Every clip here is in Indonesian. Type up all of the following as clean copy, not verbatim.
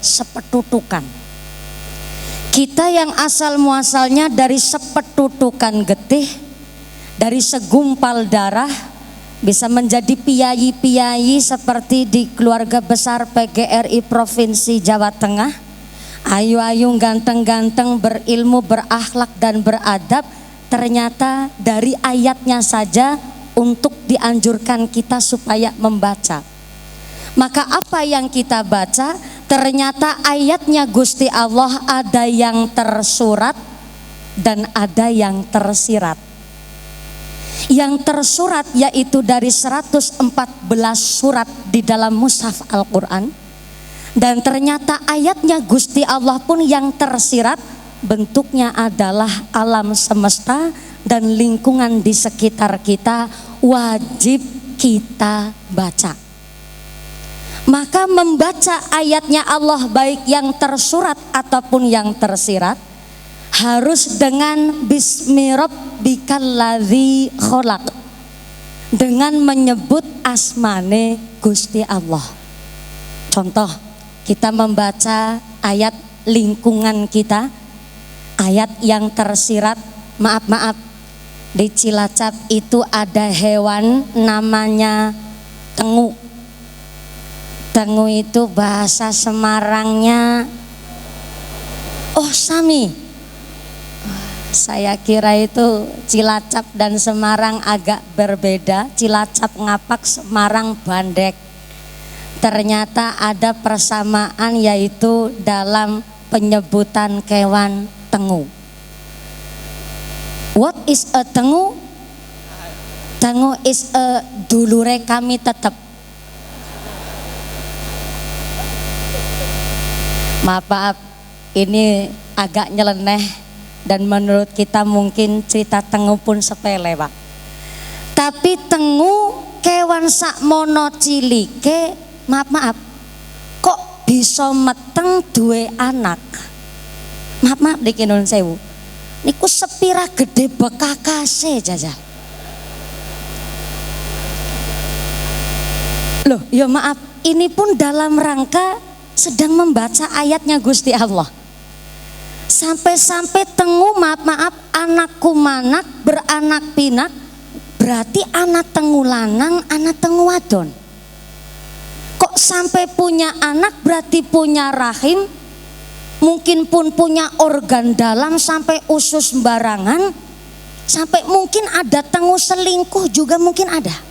sepetutukan. Kita yang asal muasalnya dari sepetutukan getih, dari segumpal darah, bisa menjadi piyayi-piyayi seperti di keluarga besar PGRI Provinsi Jawa Tengah, ayu-ayu, ganteng-ganteng, berilmu, berakhlak dan beradab. Ternyata dari ayatnya saja untuk dianjurkan kita supaya membaca. Maka apa yang kita baca, ternyata ayatnya Gusti Allah ada yang tersurat dan ada yang tersirat. Yang tersurat yaitu dari 114 surat di dalam mushaf Al-Quran. Dan ternyata ayatnya Gusti Allah pun yang tersirat, bentuknya adalah alam semesta dan lingkungan di sekitar kita, wajib kita baca. Maka membaca ayatnya Allah baik yang tersurat ataupun yang tersirat harus dengan bismi rabbikal ladzi khalaq, dengan menyebut asmane Gusti Allah. Contoh, kita membaca ayat lingkungan kita, ayat yang tersirat, maaf, di Cilacap itu ada hewan namanya tengu. Tengu itu bahasa Semarangnya, oh Sami. Saya kira itu Cilacap dan Semarang agak berbeda. Cilacap ngapak, Semarang bandek. Ternyata ada persamaan yaitu dalam penyebutan kewan tengu. What is a tengu? Tengu is a dulure kami tetap. Maaf, ini agak nyeleneh dan menurut kita mungkin cerita tengu pun sepele, Pak. Tapi tengu kewan sakmono cilike, maaf, kok bisa meteng duwe anak? Maaf niki nun sewu. Niku sepira gede bekakase jajal. Loh, ya maaf, ini pun dalam rangka sedang membaca ayatnya Gusti Allah. Sampai-sampai tengu, maaf, anakku manak beranak pinak, berarti anak tengu lanang, anak tengu wadon. Kok sampai punya anak berarti punya rahim, mungkin pun punya organ dalam sampai usus barangan, sampai mungkin ada tengu selingkuh juga mungkin ada.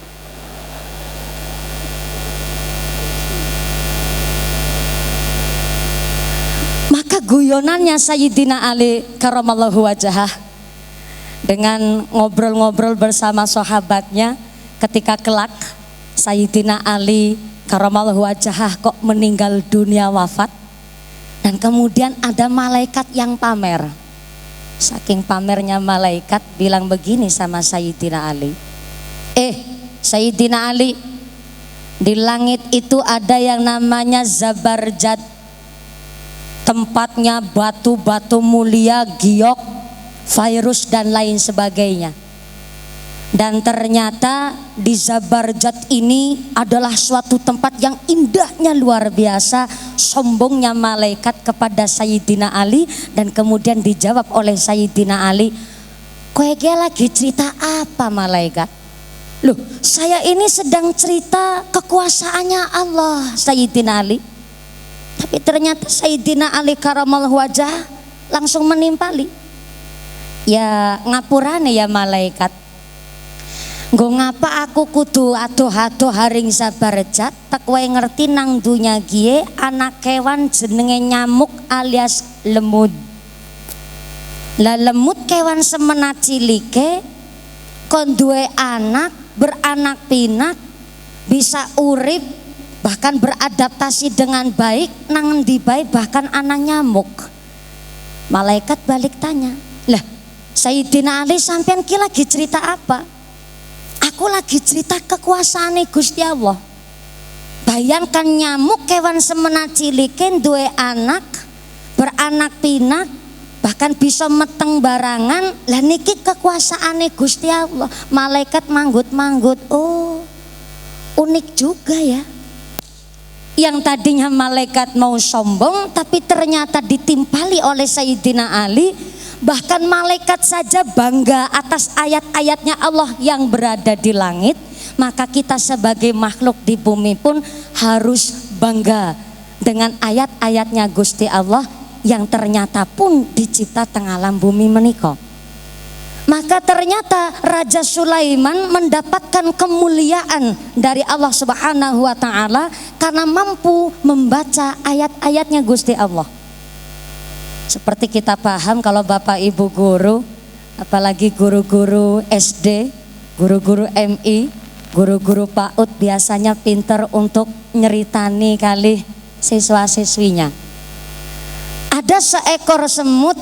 Maka guyonannya Sayyidina Ali karamallahu wajhah dengan ngobrol-ngobrol bersama sahabatnya ketika kelak Sayyidina Ali karamallahu wajhah kok meninggal dunia wafat. Dan kemudian ada malaikat yang pamer. Saking pamernya malaikat bilang begini sama Sayyidina Ali. Sayyidina Ali, di langit itu ada yang namanya Zabarjad. Tempatnya batu-batu mulia, giok, virus dan lain sebagainya. Dan ternyata di Zabarjad ini adalah suatu tempat yang indahnya luar biasa. Sombongnya malaikat kepada Sayyidina Ali dan kemudian dijawab oleh Sayyidina Ali, kowe lagi cerita apa malaikat? Loh, saya ini sedang cerita kekuasaannya Allah Sayyidina Ali. Tapi ternyata Sayyidina Ali karamallahu wajhah langsung menimpali. Ya ngapurane ya malaikat. Nggo ngapa aku kudu adoh-adoh haring Zabarjad, tak wae ngerti nang dunya gie anak kewan jenenge nyamuk alias lemud. Lah lemud kewan semena cilike kon duwe anak, beranak pinak, bisa urip bahkan beradaptasi dengan baik nang endi bae bahkan anak nyamuk. Malaikat balik tanya, "Lah, Sayyidina Ali sampean ki lagi cerita apa?" Aku lagi cerita kekuasaan Gusti Allah. Bayangkan nyamuk kewan semena cilike duwe anak, beranak pinak, bahkan bisa meteng barangan. Lah niki kekuasaan Gusti Allah. Malaikat manggut-manggut. Oh, unik juga ya. yang tadinya malaikat mau sombong tapi ternyata ditimpali oleh Sayyidina Ali. Bahkan malaikat saja bangga atas ayat-ayatnya Allah yang berada di langit, maka kita sebagai makhluk di bumi pun harus bangga dengan ayat-ayatnya Gusti Allah yang ternyata pun dicipta teng alam bumi menika. Maka ternyata Raja Sulaiman mendapatkan kemuliaan dari Allah Subhanahu wa taala karena mampu membaca ayat-ayatnya Gusti Allah. Seperti kita paham kalau Bapak Ibu guru, apalagi guru-guru SD, guru-guru MI, guru-guru PAUD biasanya pinter untuk nyeritani kali siswa-siswinya. Ada seekor semut,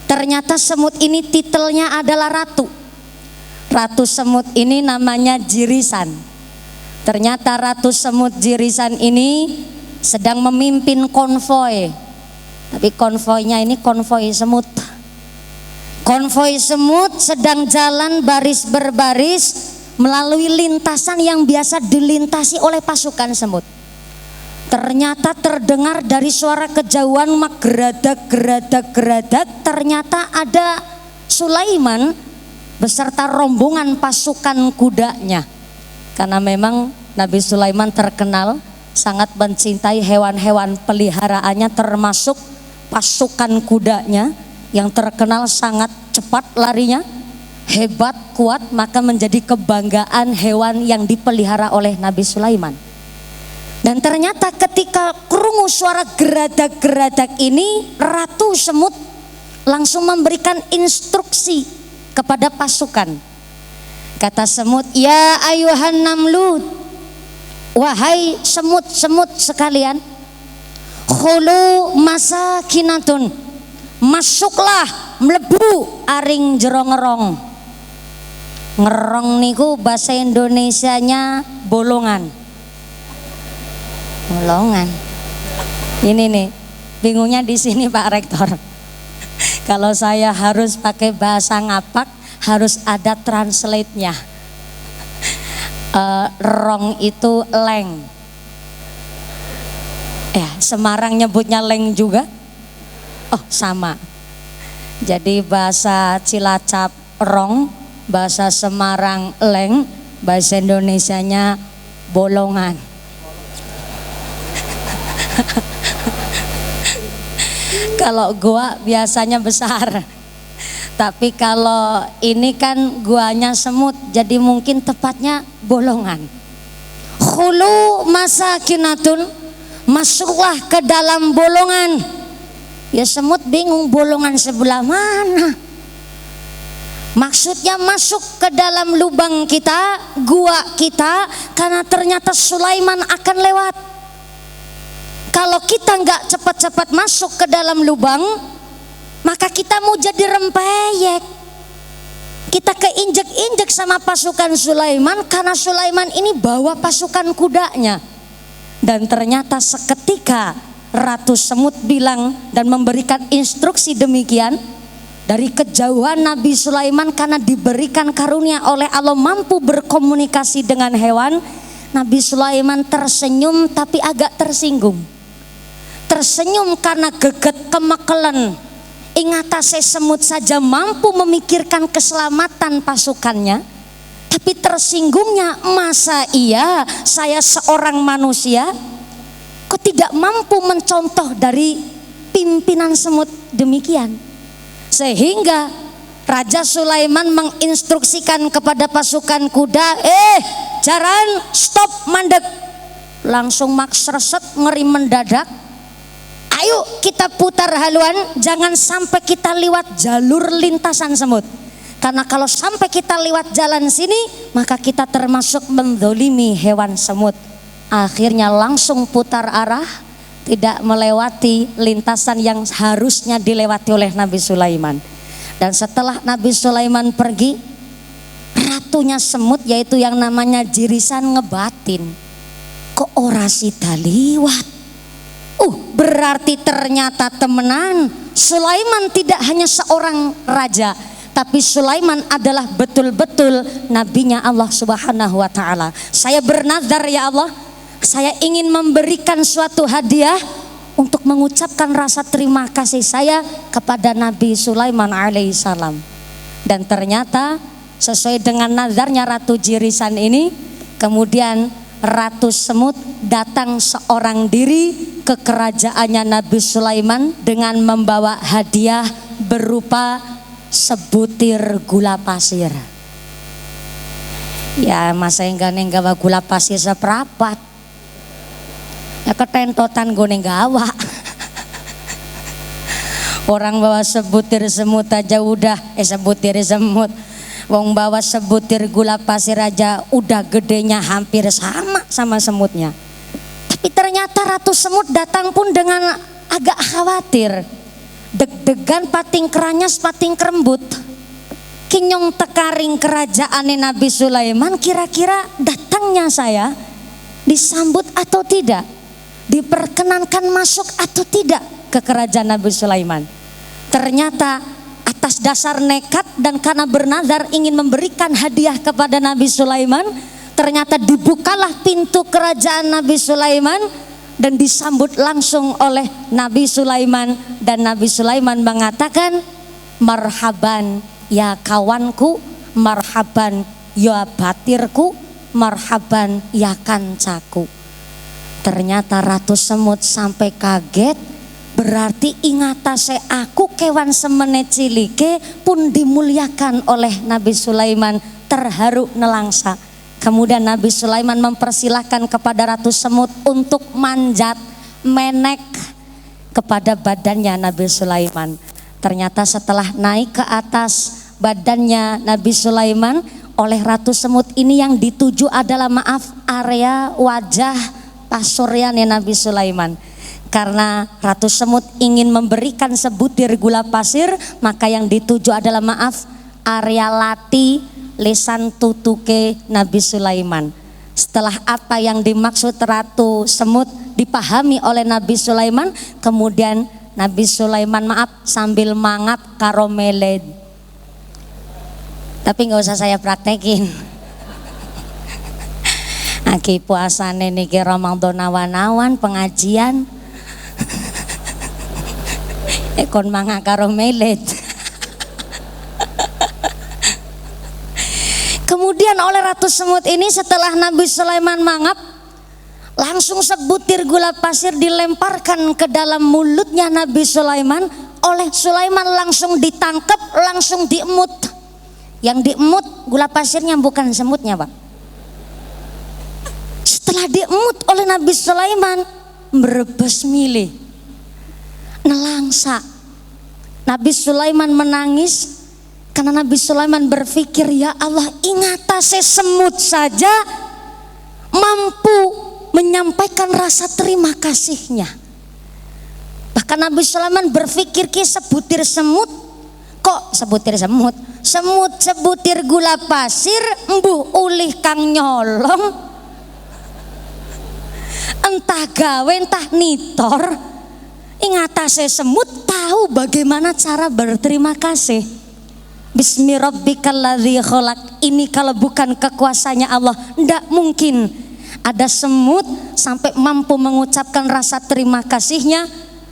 ternyata semut ini titelnya adalah ratu. Ratu semut ini namanya Jirisan. Ternyata ratu semut Jirisan ini sedang memimpin konvoi. Tapi konvoinya ini konvoi semut. Konvoi semut sedang jalan baris berbaris melalui lintasan yang biasa dilintasi oleh pasukan semut. Ternyata terdengar dari suara kejauhan geradak. Ternyata ada Sulaiman beserta rombongan pasukan kudanya. Karena memang Nabi Sulaiman terkenal sangat mencintai hewan-hewan peliharaannya, termasuk pasukan kudanya yang terkenal sangat cepat larinya, hebat, kuat, maka menjadi kebanggaan hewan yang dipelihara oleh Nabi Sulaiman. Dan ternyata ketika krungu suara geradak-geradak ini, Ratu Semut langsung memberikan instruksi kepada pasukan. Kata semut, ya ayuhan namlut, wahai semut-semut sekalian, khulu masakinatun, masuklah mlebu aring jero ngerong. Ngerong niku bahasa Indonesianya bolongan. Bolongan. Ini nih, bingungnya di sini Pak Rektor. Kalau saya harus pakai bahasa ngapak, harus ada translate-nya. Rong itu leng. Ya, Semarang nyebutnya leng juga. Oh, sama. Jadi bahasa Cilacap rong, bahasa Semarang leng, bahasa Indonesianya bolongan. Kalau gua biasanya besar. Tapi kalau ini kan guanya semut, jadi mungkin tepatnya bolongan. Khulu masakinatun, masuklah ke dalam bolongan. Ya semut bingung bolongan sebelah mana. Maksudnya masuk ke dalam lubang kita, gua kita, karena ternyata Sulaiman akan lewat. Kalau kita nggak cepat-cepat masuk ke dalam lubang, maka kita mau jadi rempeyek. Kita keinjek-injek sama pasukan Sulaiman karena Sulaiman ini bawa pasukan kudanya. Dan ternyata seketika Ratu Semut bilang dan memberikan instruksi demikian. Dari kejauhan Nabi Sulaiman karena diberikan karunia oleh Allah mampu berkomunikasi dengan hewan, Nabi Sulaiman tersenyum tapi agak tersinggung. Tersenyum karena geget kemekelen. Ingatase semut saja mampu memikirkan keselamatan pasukannya. Tapi tersinggungnya, masa iya saya seorang manusia kok tidak mampu mencontoh dari pimpinan semut demikian. Sehingga Raja Sulaiman menginstruksikan kepada pasukan kuda, jaran, stop, mandek. Langsung maksreset ngeri mendadak. Ayo kita putar haluan, jangan sampai kita lewat jalur lintasan semut. Karena kalau sampai kita lewat jalan sini, maka kita termasuk mendolimi hewan semut. Akhirnya langsung putar arah, tidak melewati lintasan yang harusnya dilewati oleh Nabi Sulaiman. Dan setelah Nabi Sulaiman pergi, ratunya semut yaitu yang namanya Jirisan ngebatin, kok orasi taliwat. Berarti ternyata temenan Sulaiman tidak hanya seorang raja, tapi Sulaiman adalah betul-betul nabinya Allah Subhanahu wa taala. Saya bernazar ya Allah, Saya ingin memberikan suatu hadiah untuk mengucapkan rasa terima kasih saya kepada Nabi Sulaiman alaihissalam. Dan ternyata sesuai dengan nazarnya Ratu Jirisan ini, kemudian Ratu Semut datang seorang diri ke kerajaannya Nabi Sulaiman dengan membawa hadiah berupa sebutir gula pasir. Ya masa enggak nenggawa gula pasir seperapat, ya ketentotan gue nenggawa. Orang bawa sebutir semut aja udah, sebutir semut. Wong bawa sebutir gula pasir aja udah gedenya hampir sama semutnya. Tapi ternyata Ratu Semut datang pun dengan agak khawatir. Deg-degan pating keranyas pating kerembut. Kinyong tekaring kerajaan Nabi Sulaiman, kira-kira datangnya saya disambut atau tidak, diperkenankan masuk atau tidak ke kerajaan Nabi Sulaiman. Ternyata atas dasar nekat dan karena bernazar ingin memberikan hadiah kepada Nabi Sulaiman, ternyata dibukalah pintu kerajaan Nabi Sulaiman dan disambut langsung oleh Nabi Sulaiman. Dan Nabi Sulaiman mengatakan, marhaban ya kawanku, marhaban ya batirku, marhaban ya kancaku. Ternyata Ratu Semut sampai kaget, berarti ingatase aku kewan semene cilike pun dimuliakan oleh Nabi Sulaiman, terharu nelangsa. Kemudian Nabi Sulaiman mempersilahkan kepada Ratu Semut untuk manjat menek kepada badannya Nabi Sulaiman. Ternyata setelah naik ke atas badannya Nabi Sulaiman, oleh Ratu Semut ini yang dituju adalah area wajah pasuryannya Nabi Sulaiman. Karena Ratu Semut ingin memberikan sebutir gula pasir, maka yang dituju adalah area lati lisan tutuke Nabi Sulaiman. Setelah apa yang dimaksud Ratu Semut dipahami oleh Nabi Sulaiman, kemudian Nabi Sulaiman sambil mangap karo meled. Tapi nggak usah saya praktekin. Aki puasane niki Ramadan awan-awan pengajian. Ekon mangap karo meled. Kemudian oleh Ratu Semut ini setelah Nabi Sulaiman mangap, langsung sebutir gula pasir dilemparkan ke dalam mulutnya Nabi Sulaiman. Oleh Sulaiman langsung ditangkap, langsung diemut. Yang diemut gula pasirnya bukan semutnya, Pak. Setelah diemut oleh Nabi Sulaiman, merebes milih, nelangsa. Nabi Sulaiman menangis karena Nabi Sulaiman berpikir, ya Allah, ingatase semut saja mampu menyampaikan rasa terima kasihnya. Bahkan Nabi Sulaiman berpikir ki sebutir semut, kok sebutir semut, semut sebutir gula pasir embuh ulih kang nyolong, entah gawe entah nitor, ingatase semut tahu bagaimana cara berterima kasih. Bismi rabbikal ladzi khalaq, ini kalau bukan kekuasaannya Allah, tidak mungkin ada semut sampai mampu mengucapkan rasa terima kasihnya.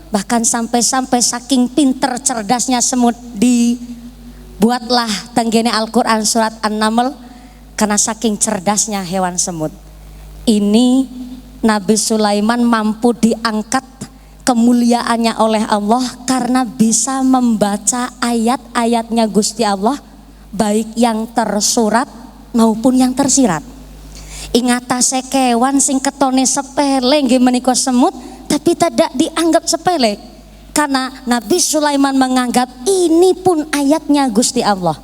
Bahkan sampai-sampai saking pinter cerdasnya semut, dibuatlah tenggene Al-Quran surat An-Naml, karena saking cerdasnya hewan semut. Ini Nabi Sulaiman mampu diangkat kemuliaannya oleh Allah karena bisa membaca ayat-ayatnya Gusti Allah, baik yang tersurat maupun yang tersirat. Ingatase kewan sing ketone sepele nggih menika semut, tapi tidak dianggap sepele karena Nabi Sulaiman menganggap ini pun ayatnya Gusti Allah.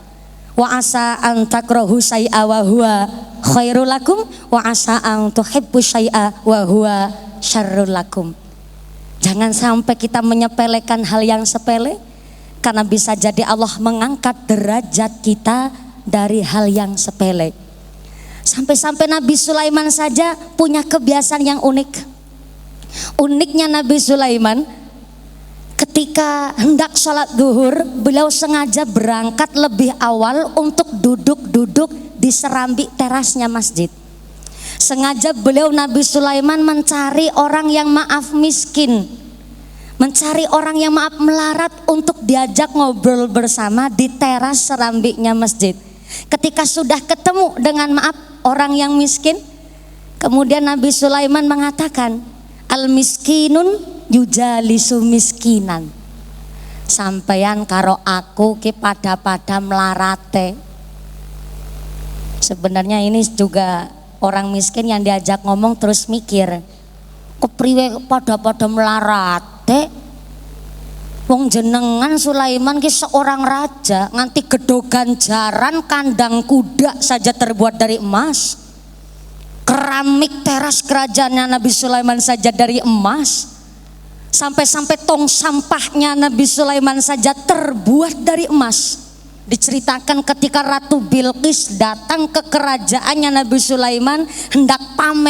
Wa asa an takrahu syai'a wa huwa khairul lakum wa asa an tuhibbu syai'a wa huwa syarrul lakum. Jangan sampai kita menyepelekan hal yang sepele, karena bisa jadi Allah mengangkat derajat kita dari hal yang sepele. Sampai-sampai Nabi Sulaiman saja punya kebiasaan yang unik. Uniknya Nabi Sulaiman, ketika hendak sholat duhur, beliau sengaja berangkat lebih awal untuk duduk-duduk di serambi terasnya masjid. Sengaja beliau Nabi Sulaiman mencari orang yang maaf miskin, mencari orang yang maaf melarat untuk diajak ngobrol bersama di teras serambiknya masjid. Ketika sudah ketemu dengan maaf orang yang miskin, kemudian Nabi Sulaiman mengatakan, al miskinun yujalisu miskinan. Sampeyan karo aku ki pada melarate. Sebenarnya ini juga orang miskin yang diajak ngomong terus mikir, kepriwe pada melarate? Wong jenengan Sulaiman ki seorang raja, nganti gedogan jaran kandang kuda saja terbuat dari emas. Keramik teras kerajaannya Nabi Sulaiman saja dari emas. Sampai-sampai tong sampahnya Nabi Sulaiman saja terbuat dari emas. Diceritakan ketika Ratu Bilqis datang ke kerajaannya Nabi Sulaiman hendak pamer